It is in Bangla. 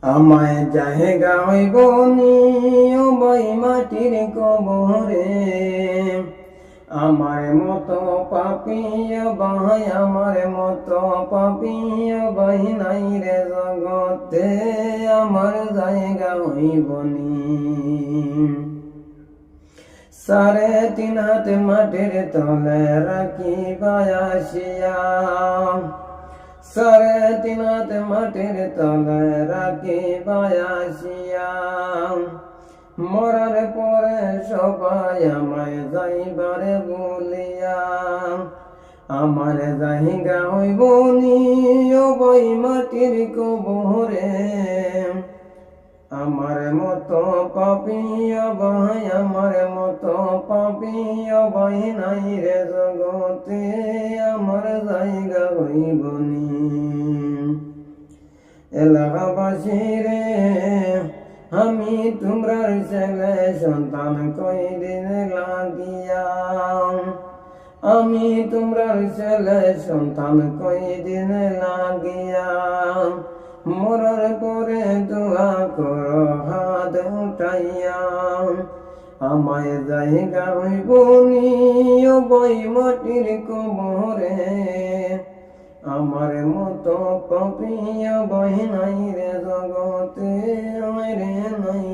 আমায় জায়গা হইব নিও বই মাটির কবরে, আমার মতো পাপিয়া ভাই, আমার মতো পাপিয়া ভাই নাই রে জগতে, আমার জায়গা হইব নি। 3.5 হাত মাটির তলে রাখিবা আসিয়া, 3.5 হাত মাটির তলে রাখিবা আসিয়া, মরার পরে সবাই আমায় যাইবারে বলিয়া, আমার জায়গা হইব নিও বই মাটির কবরে, আমার মতো পাপিয়া ভাই, আমার মতো পাপিয়া ভাই নাই রে জগতে, আমার জায়গা হইব নি। এলাকাবাসী রে, আমি তোমরার ছেলে সন্তান কয়দিন লাগিয়া, আমি তোমরার ছেলে সন্তান কয়দিন লাগিয়া, মরার পরে দোয়া করো হাত উঠাইয়া, আমায় জায়গা হইব নিও বই মাটির কবরে, আমার মতো পাপিয়া ভাই নাই রে জগতে, রে নাই